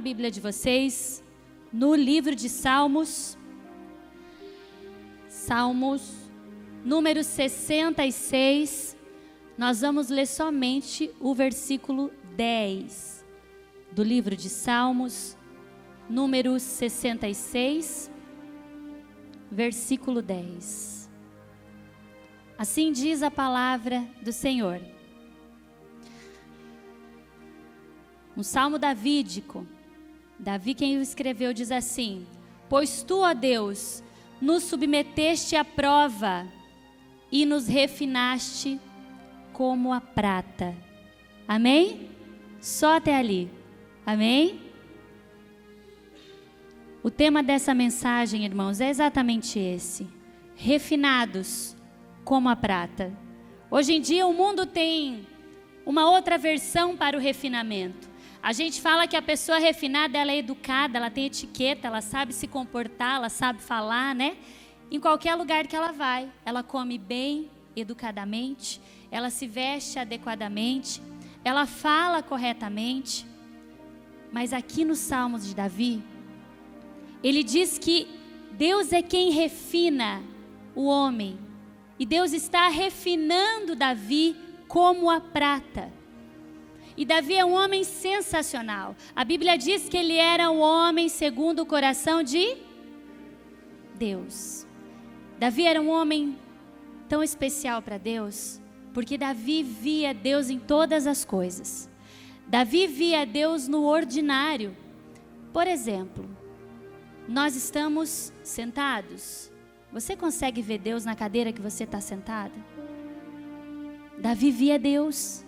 Bíblia de vocês no livro de Salmos, Salmos número 66, nós vamos ler somente o versículo 10 do livro de Salmos, número 66, versículo 10. Assim diz a palavra do Senhor. Um salmo davídico. Davi, quem o escreveu, diz assim: Pois tu, ó Deus, nos submeteste à prova e nos refinaste como a prata. Amém? Só até ali. Amém? O tema dessa mensagem, irmãos, é exatamente esse: refinados como a prata. Hoje em dia o mundo tem uma outra versão para o refinamento. A gente fala que a pessoa refinada, ela é educada, ela tem etiqueta, ela sabe se comportar, ela sabe falar, né? Em qualquer lugar que ela vai, ela come bem, educadamente, ela se veste adequadamente, ela fala corretamente. Mas aqui nos Salmos de Davi, ele diz que Deus é quem refina o homem. E Deus está refinando Davi como a prata. E Davi é um homem sensacional. A Bíblia diz que ele era um homem segundo o coração de Deus. Davi era um homem tão especial para Deus, porque Davi via Deus em todas as coisas. Davi via Deus no ordinário. Por exemplo, nós estamos sentados. Você consegue ver Deus na cadeira que você está sentada? Davi via Deus.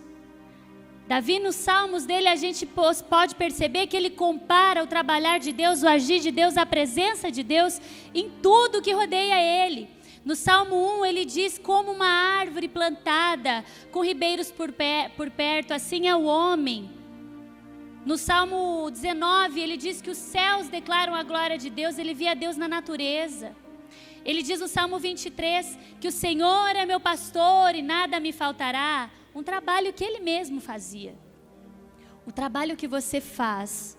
Davi, nos salmos dele, a gente pode perceber que ele compara o trabalhar de Deus, o agir de Deus, a presença de Deus em tudo que rodeia ele. No Salmo 1, ele diz: como uma árvore plantada, com ribeiros por perto, assim é o homem. No Salmo 19, ele diz que os céus declaram a glória de Deus, ele via Deus na natureza. Ele diz no Salmo 23 que o Senhor é meu pastor e nada me faltará. Um trabalho que ele mesmo fazia. O trabalho que você faz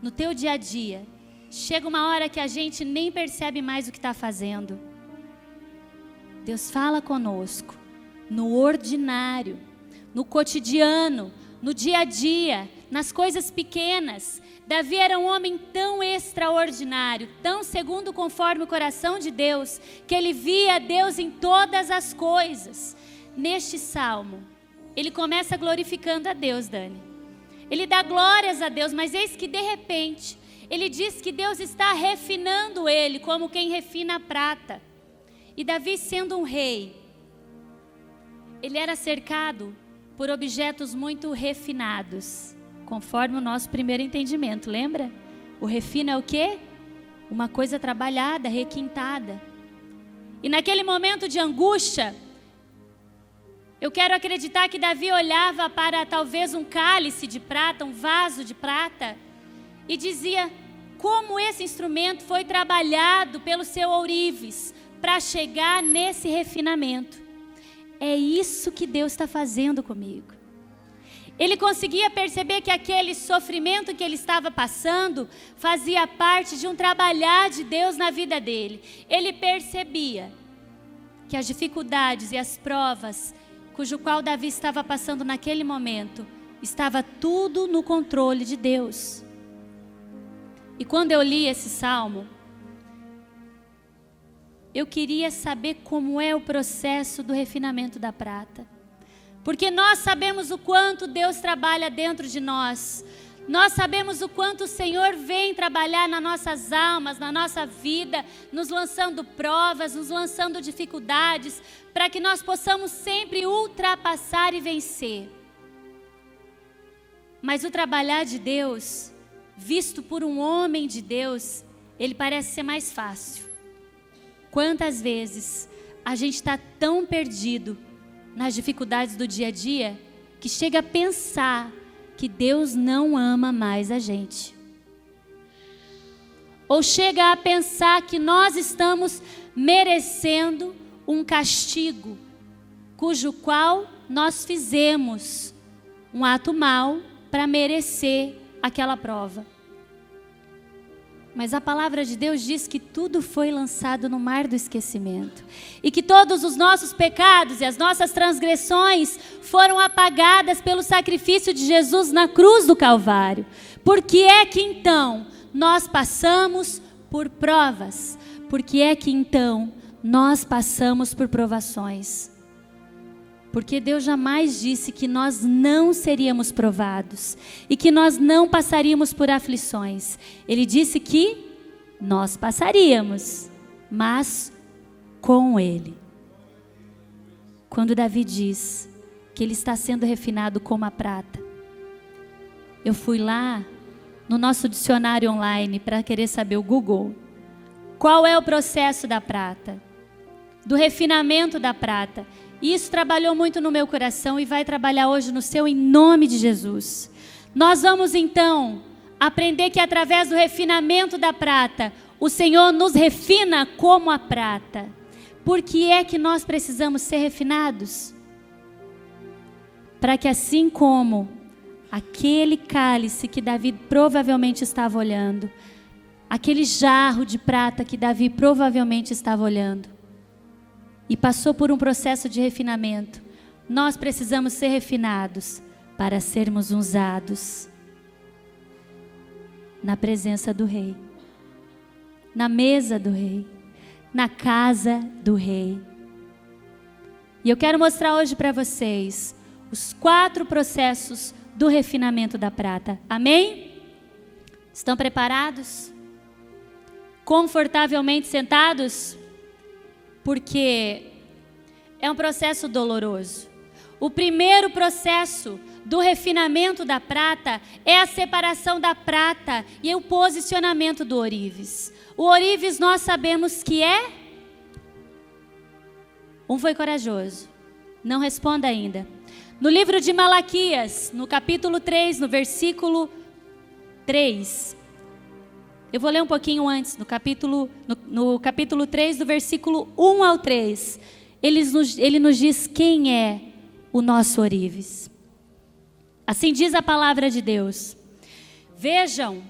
no teu dia a dia, chega uma hora que a gente nem percebe mais o que está fazendo. Deus fala conosco no ordinário, no cotidiano, no dia a dia, nas coisas pequenas. Davi era um homem tão extraordinário, tão segundo conforme o coração de Deus, que ele via Deus em todas as coisas. Neste salmo, ele começa glorificando a Deus, Dani. Ele dá glórias a Deus, mas eis que de repente, ele diz que Deus está refinando ele, como quem refina a prata. E Davi, sendo um rei, ele era cercado por objetos muito refinados, conforme o nosso primeiro entendimento, lembra? O refino é o quê? Uma coisa trabalhada, requintada. E naquele momento de angústia, eu quero acreditar que Davi olhava para talvez um cálice de prata, um vaso de prata, e dizia: como esse instrumento foi trabalhado pelo seu ourives para chegar nesse refinamento. É isso que Deus está fazendo comigo. Ele conseguia perceber que aquele sofrimento que ele estava passando fazia parte de um trabalhar de Deus na vida dele. Ele percebia que as dificuldades e as provas cujo qual Davi estava passando naquele momento, estava tudo no controle de Deus. E quando eu li esse salmo, eu queria saber como é o processo do refinamento da prata. Porque nós sabemos o quanto Deus trabalha dentro de nós. Nós sabemos o quanto o Senhor vem trabalhar nas nossas almas, na nossa vida, nos lançando provas, nos lançando dificuldades, para que nós possamos sempre ultrapassar e vencer. Mas o trabalhar de Deus, visto por um homem de Deus, ele parece ser mais fácil. Quantas vezes a gente está tão perdido nas dificuldades do dia a dia, que chega a pensar que Deus não ama mais a gente. Ou chega a pensar que nós estamos merecendo um castigo, cujo qual nós fizemos um ato mau para merecer aquela prova. Mas a palavra de Deus diz que tudo foi lançado no mar do esquecimento. E que todos os nossos pecados e as nossas transgressões foram apagadas pelo sacrifício de Jesus na cruz do Calvário. Por que é que então nós passamos por provas? Por que é que então nós passamos por provações? Porque Deus jamais disse que nós não seríamos provados e que nós não passaríamos por aflições. Ele disse que nós passaríamos, mas com Ele. Quando Davi diz que ele está sendo refinado como a prata, eu fui lá no nosso dicionário online para querer saber, o Google, qual é o processo da prata, do refinamento da prata. Isso trabalhou muito no meu coração e vai trabalhar hoje no seu, em nome de Jesus. Nós vamos então aprender que através do refinamento da prata, o Senhor nos refina como a prata. Por que é que nós precisamos ser refinados? Para que assim como aquele cálice que Davi provavelmente estava olhando, aquele jarro de prata que Davi provavelmente estava olhando, e passou por um processo de refinamento, nós precisamos ser refinados para sermos usados na presença do Rei, na mesa do Rei, na casa do Rei. E eu quero mostrar hoje para vocês os 4 processos do refinamento da prata. Amém? Estão preparados? Confortavelmente sentados? Porque é um processo doloroso. O primeiro processo do refinamento da prata é a separação da prata e o posicionamento do ourives. O ourives nós sabemos que é... Um foi corajoso. Não responda ainda. No livro de Malaquias, no capítulo 3, no versículo 3... Eu vou ler um pouquinho antes, no capítulo 3, do versículo 1 ao 3. Ele nos diz quem é o nosso ourives. Assim diz a palavra de Deus. Vejam,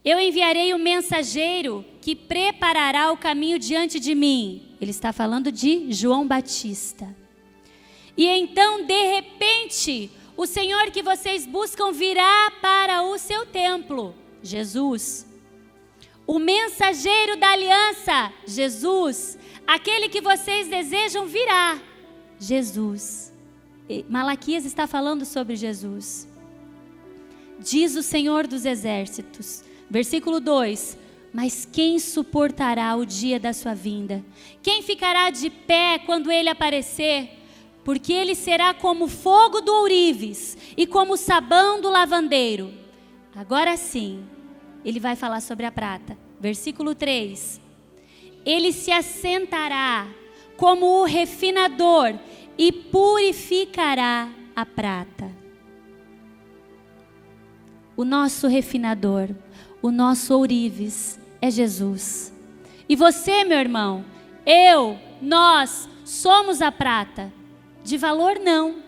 eu enviarei o mensageiro que preparará o caminho diante de mim. Ele está falando de João Batista. E então, de repente, o Senhor que vocês buscam virá para o seu templo, Jesus. O mensageiro da aliança, Jesus. Aquele que vocês desejam virá, Jesus. Malaquias está falando sobre Jesus. Diz o Senhor dos Exércitos, versículo 2: mas quem suportará o dia da sua vinda? Quem ficará de pé quando ele aparecer? Porque ele será como o fogo do ourives e como o sabão do lavandeiro. Agora sim, ele vai falar sobre a prata. Versículo 3. Ele se assentará como o refinador e purificará a prata. O nosso refinador, o nosso ourives é Jesus. E você, meu irmão, nós somos a prata. De valor não.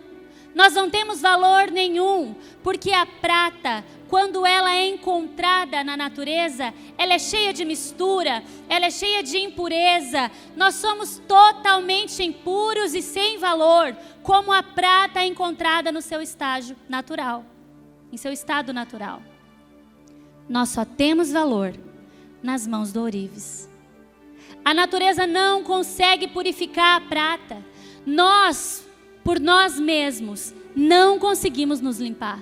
Nós não temos valor nenhum, porque a prata, quando ela é encontrada na natureza, ela é cheia de mistura, ela é cheia de impureza. Nós somos totalmente impuros e sem valor, como a prata é encontrada no seu estágio natural, em seu estado natural. Nós só temos valor nas mãos do ourives. A natureza não consegue purificar a prata. Nós, por nós mesmos, não conseguimos nos limpar.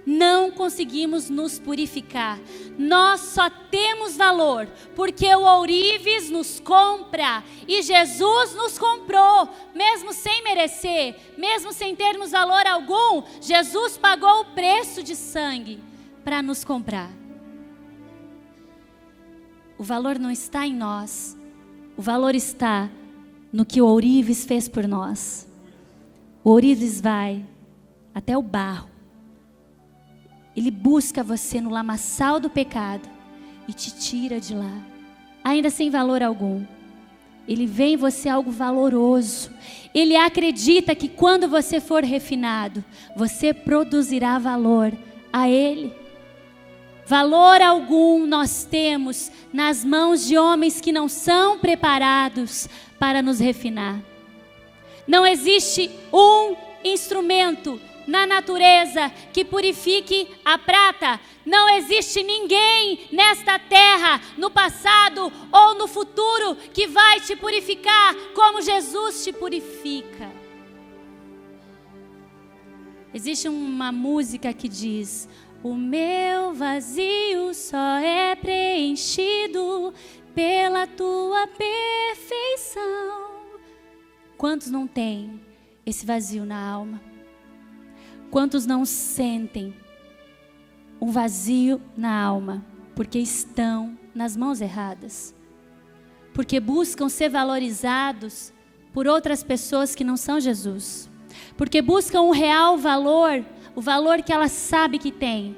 Não conseguimos nos purificar. Nós só temos valor porque o ourives nos compra. E Jesus nos comprou, mesmo sem merecer, mesmo sem termos valor algum. Jesus pagou o preço de sangue para nos comprar. O valor não está em nós. O valor está no que o ourives fez por nós. O ourives vai até o barro. Ele busca você no lamaçal do pecado e te tira de lá, ainda sem valor algum. Ele vê em você algo valoroso. Ele acredita que quando você for refinado, você produzirá valor a Ele. Valor algum nós temos nas mãos de homens que não são preparados para nos refinar. Não existe um instrumento na natureza que purifique a prata. Não existe ninguém nesta terra, no passado ou no futuro, que vai te purificar como Jesus te purifica. Existe uma música que diz: o meu vazio só é preenchido pela tua perfeição. Quantos não têm esse vazio na alma? Quantos não sentem um vazio na alma porque estão nas mãos erradas? Porque buscam ser valorizados por outras pessoas que não são Jesus. Porque buscam um real valor, o valor que ela sabe que tem,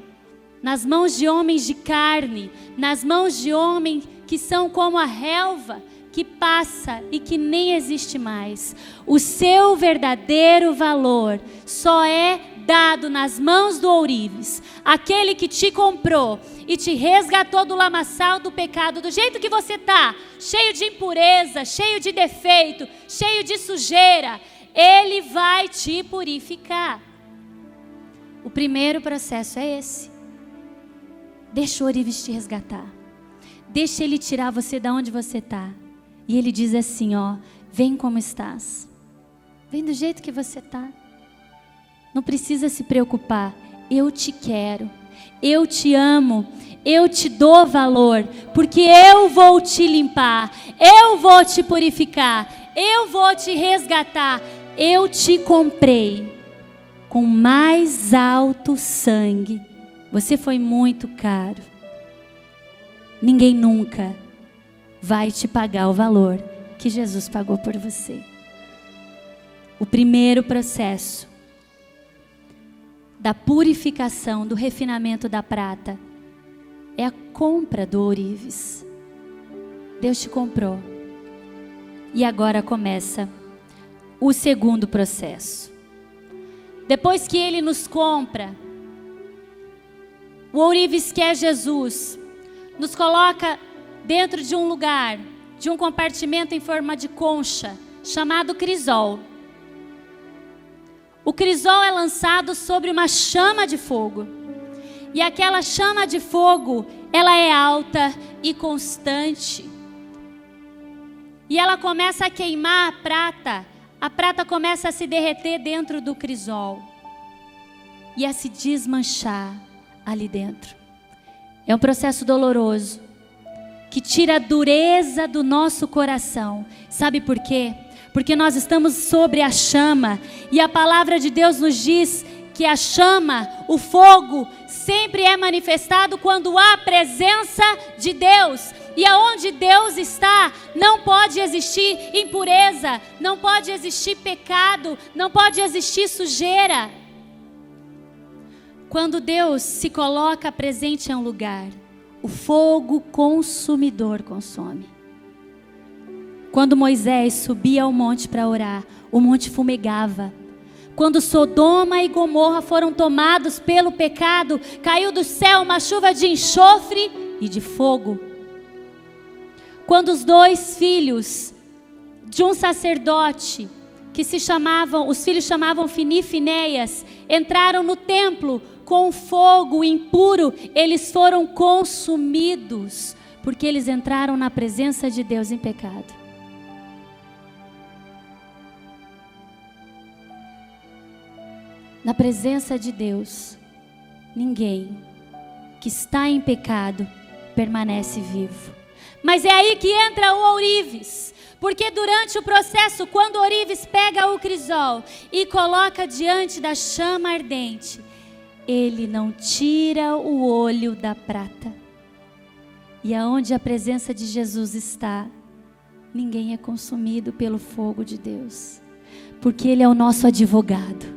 nas mãos de homens de carne, nas mãos de homens que são como a relva, que passa e que nem existe mais. O seu verdadeiro valor só é dado nas mãos do ourives, aquele que te comprou e te resgatou do lamaçal do pecado, do jeito que você está, cheio de impureza, cheio de defeito, cheio de sujeira. Ele vai te purificar. O primeiro processo é esse. Deixa o ourives te resgatar. Deixa ele tirar você de onde você está. E ele diz assim, ó: vem como estás. Vem do jeito que você está. Não precisa se preocupar. Eu te quero. Eu te amo. Eu te dou valor. Porque eu vou te limpar. Eu vou te purificar. Eu vou te resgatar. Eu te comprei com mais alto sangue. Você foi muito caro. Ninguém nunca vai te pagar o valor que Jesus pagou por você. O primeiro processo da purificação, do refinamento da prata, é a compra do ourives. Deus te comprou. E agora começa o segundo processo. Depois que Ele nos compra, o ourives, que é Jesus, nos coloca dentro de um lugar, de um compartimento em forma de concha, chamado crisol. O crisol é lançado sobre uma chama de fogo. E aquela chama de fogo, ela é alta e constante. E ela começa a queimar a prata. A prata começa a se derreter dentro do crisol e a se desmanchar ali dentro. É um processo doloroso que tira a dureza do nosso coração. Sabe por quê? Porque nós estamos sobre a chama e a palavra de Deus nos diz que a chama, o fogo, sempre é manifestado quando há presença de Deus. E aonde Deus está, não pode existir impureza, não pode existir pecado, não pode existir sujeira. Quando Deus se coloca presente em um lugar, o fogo consumidor consome. Quando Moisés subia ao monte para orar, o monte fumegava. Quando Sodoma e Gomorra foram tomados pelo pecado, caiu do céu uma chuva de enxofre e de fogo. Quando os dois filhos de um sacerdote, que os filhos chamavam Fini e Finéias, entraram no templo com fogo impuro, eles foram consumidos, porque eles entraram na presença de Deus em pecado. Na presença de Deus, ninguém que está em pecado permanece vivo. Mas é aí que entra o ourives, porque durante o processo, quando o ourives pega o crisol e coloca diante da chama ardente, ele não tira o olho da prata. E aonde a presença de Jesus está, ninguém é consumido pelo fogo de Deus, porque Ele é o nosso advogado.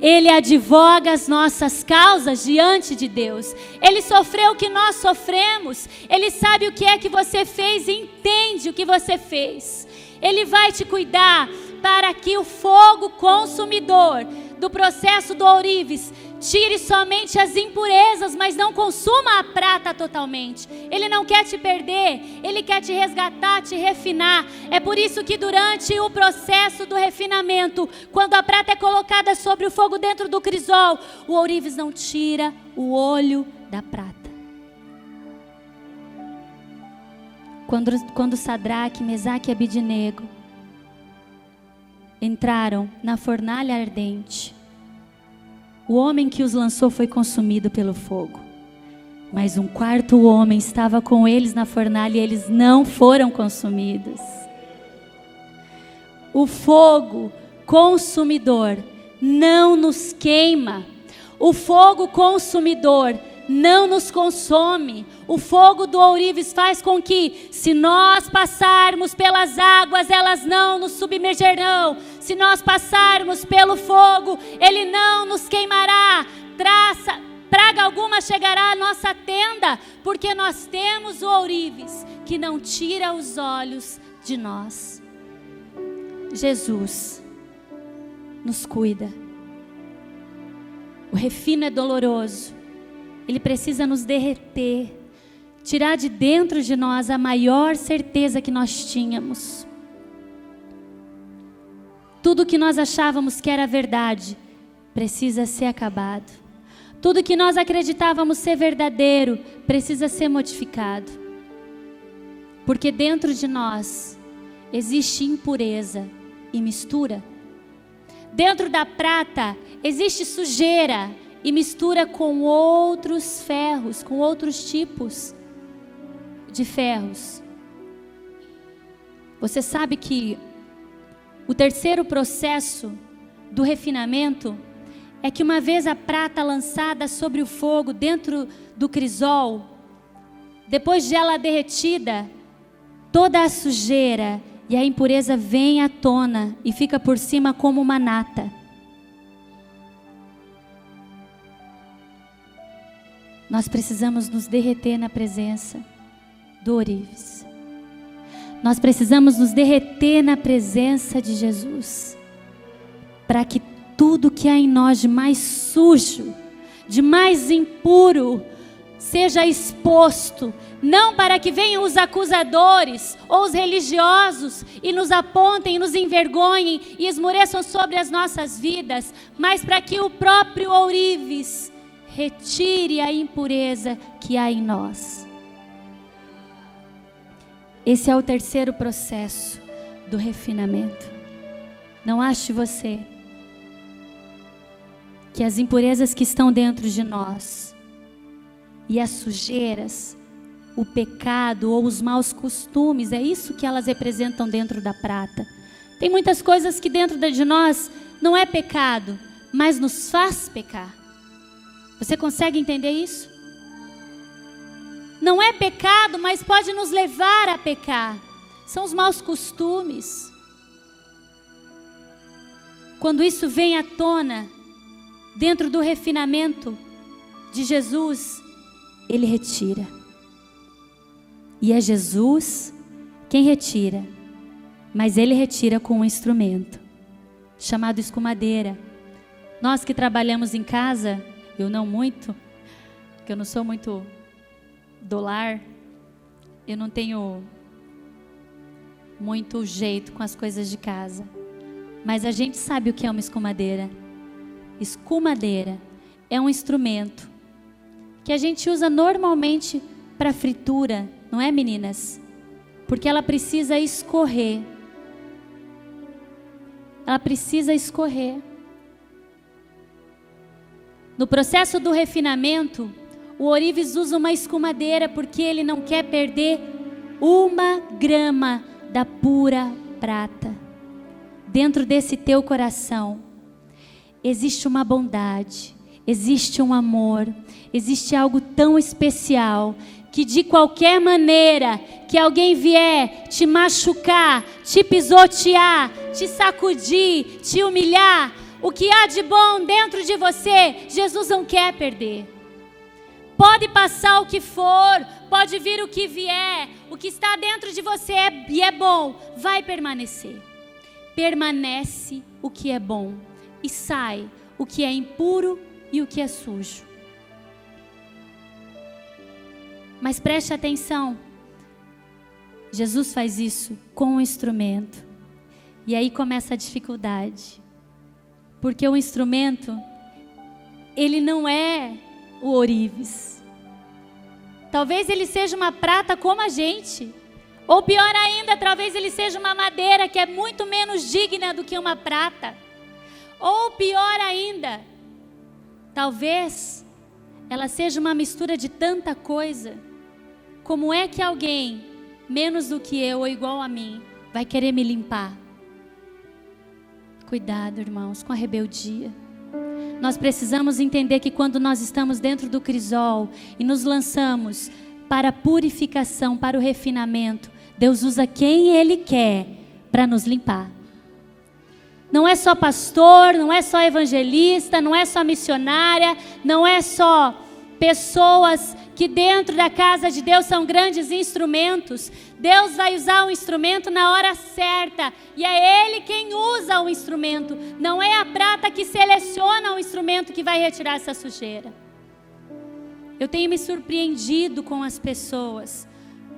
Ele advoga as nossas causas diante de Deus. Ele sofreu o que nós sofremos. Ele sabe o que é que você fez e entende o que você fez. Ele vai te cuidar para que o fogo consumidor do processo do ourives Tire somente as impurezas, mas não consuma a prata totalmente. Ele não quer te perder, Ele quer te resgatar, te refinar. É por isso que durante o processo do refinamento, quando a prata é colocada sobre o fogo dentro do crisol, o ourives não tira o olho da prata. Quando Sadraque, Mesaque e Abidnego entraram na fornalha ardente, o homem que os lançou foi consumido pelo fogo. Mas um quarto homem estava com eles na fornalha e eles não foram consumidos. O fogo consumidor não nos queima. O fogo consumidor não nos consome. O fogo do ourives faz com que, se nós passarmos pelas águas, elas não nos submergerão. Se nós passarmos pelo fogo, ele não nos queimará. Praga alguma chegará à nossa tenda, porque nós temos o ourives que não tira os olhos de nós. Jesus nos cuida. O refino é doloroso. Ele precisa nos derreter, tirar de dentro de nós a maior certeza que nós tínhamos. Tudo que nós achávamos que era verdade precisa ser acabado. Tudo que nós acreditávamos ser verdadeiro precisa ser modificado. Porque dentro de nós existe impureza e mistura. Dentro da prata existe sujeira e mistura com outros ferros, com outros tipos de ferros. Você sabe que o terceiro processo do refinamento é que uma vez a prata lançada sobre o fogo dentro do crisol, depois de ela derretida, toda a sujeira e a impureza vem à tona e fica por cima como uma nata. Nós precisamos nos derreter na presença do ourives. Nós precisamos nos derreter na presença de Jesus, para que tudo que há em nós de mais sujo, de mais impuro, seja exposto, não para que venham os acusadores ou os religiosos e nos apontem, e nos envergonhem e esmoreçam sobre as nossas vidas, mas para que o próprio ourives retire a impureza que há em nós. Esse é o terceiro processo do refinamento. Não ache você que as impurezas que estão dentro de nós e as sujeiras, o pecado ou os maus costumes, é isso que elas representam dentro da prata. Tem muitas coisas que dentro de nós não é pecado, mas nos faz pecar. Você consegue entender isso? Não é pecado, mas pode nos levar a pecar. São os maus costumes. Quando isso vem à tona, dentro do refinamento de Jesus, Ele retira. E é Jesus quem retira, mas Ele retira com um instrumento chamado escumadeira. Nós que trabalhamos em casa, eu não muito, porque eu não sou muito do lar, eu não tenho muito jeito com as coisas de casa, mas a gente sabe o que é uma escumadeira. Escumadeira é um instrumento que a gente usa normalmente para fritura, não é, meninas? Porque ela precisa escorrer. Ela precisa escorrer. No processo do refinamento, o ourives usa uma escumadeira porque ele não quer perder 1 grama da pura prata. Dentro desse teu coração existe uma bondade, existe um amor, existe algo tão especial que de qualquer maneira que alguém vier te machucar, te pisotear, te sacudir, te humilhar, o que há de bom dentro de você, Jesus não quer perder. Pode passar o que for, pode vir o que vier, o que está dentro de você e é bom, vai permanecer. Permanece o que é bom e sai o que é impuro e o que é sujo. Mas preste atenção, Jesus faz isso com um instrumento. E aí começa a dificuldade. Porque o instrumento, ele não é o ourives. Talvez ele seja uma prata como a gente. Ou pior ainda, talvez ele seja uma madeira que é muito menos digna do que uma prata. Ou pior ainda, talvez ela seja uma mistura de tanta coisa. Como é que alguém, menos do que eu ou igual a mim, vai querer me limpar? Cuidado, irmãos, com a rebeldia. Nós precisamos entender que quando nós estamos dentro do crisol e nos lançamos para a purificação, para o refinamento, Deus usa quem Ele quer para nos limpar. Não é só pastor, não é só evangelista, não é só missionária, não é só pessoas que dentro da casa de Deus são grandes instrumentos. Deus vai usar um instrumento na hora certa, e é Ele quem usa o instrumento. Não é a prata que seleciona o instrumento que vai retirar essa sujeira. Eu tenho me surpreendido com as pessoas,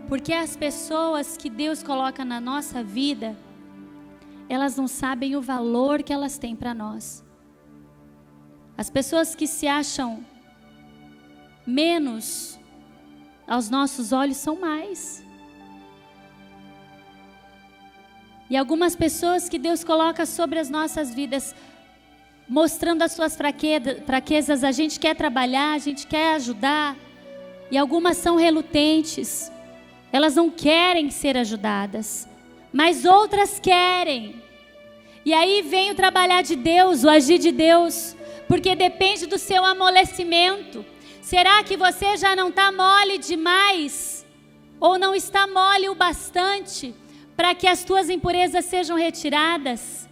porque as pessoas que Deus coloca na nossa vida, elas não sabem o valor que elas têm para nós. As pessoas que se acham menos, aos nossos olhos são mais. E algumas pessoas que Deus coloca sobre as nossas vidas, mostrando as suas fraquezas, a gente quer trabalhar, a gente quer ajudar, e algumas são relutentes, elas não querem ser ajudadas, mas outras querem. E aí vem o trabalhar de Deus, o agir de Deus, porque depende do seu amolecimento. Será que você já não está mole demais? Ou não está mole o bastante para que as tuas impurezas sejam retiradas?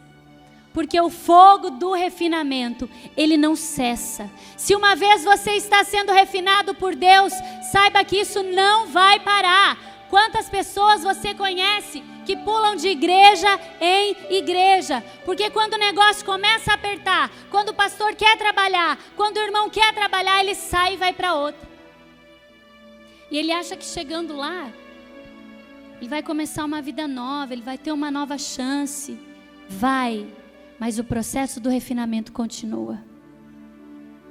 Porque o fogo do refinamento, ele não cessa. Se uma vez você está sendo refinado por Deus, saiba que isso não vai parar. Quantas pessoas você conhece que pulam de igreja em igreja? Porque quando o negócio começa a apertar, quando o pastor quer trabalhar, quando o irmão quer trabalhar, ele sai e vai para outra. E ele acha que chegando lá, ele vai começar uma vida nova, ele vai ter uma nova chance. Vai, mas o processo do refinamento continua.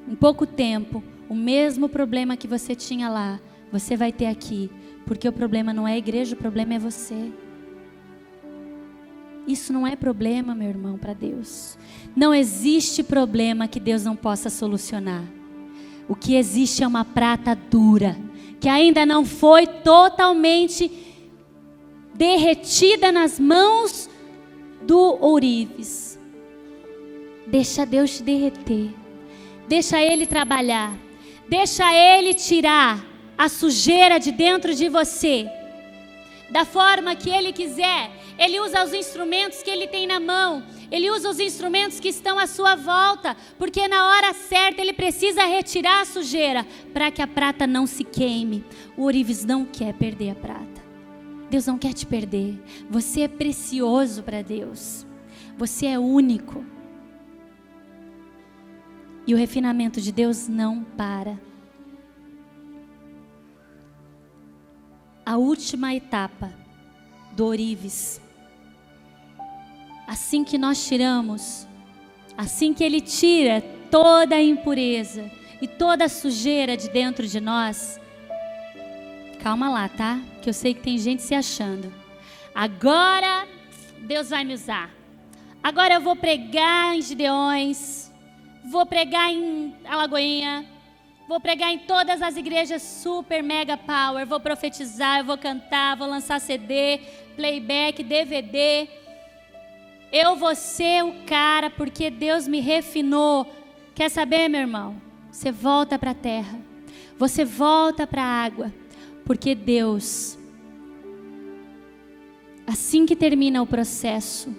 Em pouco tempo, o mesmo problema que você tinha lá, você vai ter aqui. Porque o problema não é a igreja, o problema é você. Isso não é problema, meu irmão, para Deus. Não existe problema que Deus não possa solucionar. O que existe é uma prata dura, que ainda não foi totalmente derretida nas mãos do ourives. Deixa Deus te derreter. Deixa Ele trabalhar. Deixa Ele tirar a sujeira de dentro de você, da forma que Ele quiser. Ele usa os instrumentos que Ele tem na mão, Ele usa os instrumentos que estão à sua volta, porque na hora certa Ele precisa retirar a sujeira, para que a prata não se queime. O ourives não quer perder a prata, Deus não quer te perder. Você é precioso para Deus, você é único, e o refinamento de Deus não para. A última etapa do ourives, assim que nós tiramos, assim que Ele tira toda a impureza e toda a sujeira de dentro de nós, calma lá, tá? Que eu sei que tem gente se achando. Agora Deus vai me usar. Agora eu vou pregar em Gideões, vou pregar em Alagoinha, vou pregar em todas as igrejas super mega power, vou profetizar, eu vou cantar, vou lançar CD, playback, DVD. Eu vou ser o cara porque Deus me refinou. Quer saber, meu irmão? Você volta para a terra, você volta para a água, porque Deus, assim que termina o processo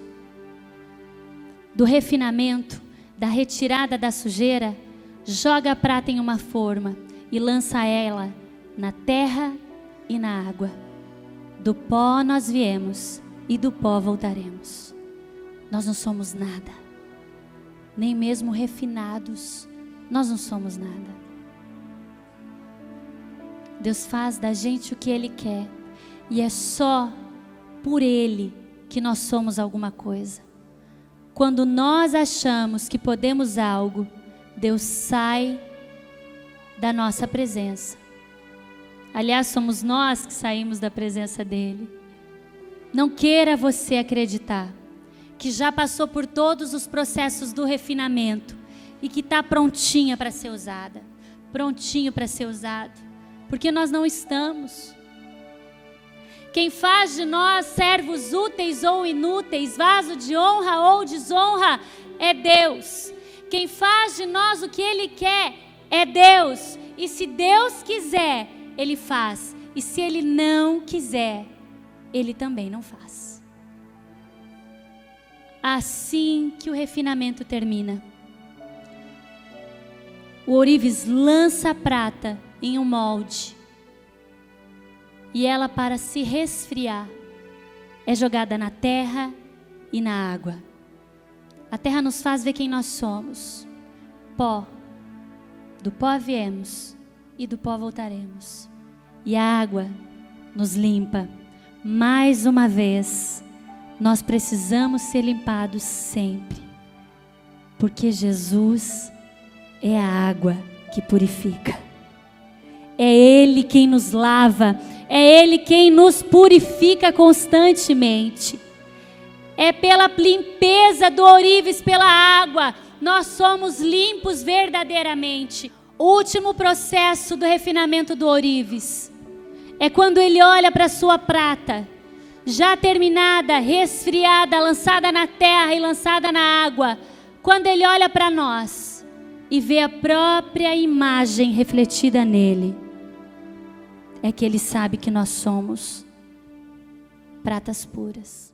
do refinamento, da retirada da sujeira, joga a prata em uma forma e lança ela na terra e na água. Do pó nós viemos e do pó voltaremos. Nós não somos nada, nem mesmo refinados. nós não somos nada. Deus faz da gente o que Ele quer. E é só por Ele que nós somos alguma coisa. Quando nós achamos que podemos algo, Deus sai da nossa presença. Aliás, somos nós que saímos da presença dEle. Não queira você acreditar que já passou por todos os processos do refinamento e que está prontinha para ser usada, prontinho para ser usado, porque nós não estamos. Quem faz de nós servos úteis ou inúteis, vaso de honra ou desonra, é Deus. Quem faz de nós o que Ele quer é Deus. E se Deus quiser, Ele faz. E se Ele não quiser, Ele também não faz. Assim que o refinamento termina, o ourives lança a prata em um molde. E ela, para se resfriar, é jogada na terra e na água. A terra nos faz ver quem nós somos. Pó. Do pó viemos e do pó voltaremos. E a água nos limpa. Mais uma vez, nós precisamos ser limpados sempre. Porque Jesus é a água que purifica. É Ele quem nos lava. É Ele quem nos purifica constantemente. É pela limpeza do ourives, pela água, nós somos limpos verdadeiramente. O último processo do refinamento do ourives é quando ele olha para a sua prata, já terminada, resfriada, lançada na terra e lançada na água. Quando ele olha para nós e vê a própria imagem refletida nele, é que ele sabe que nós somos pratas puras.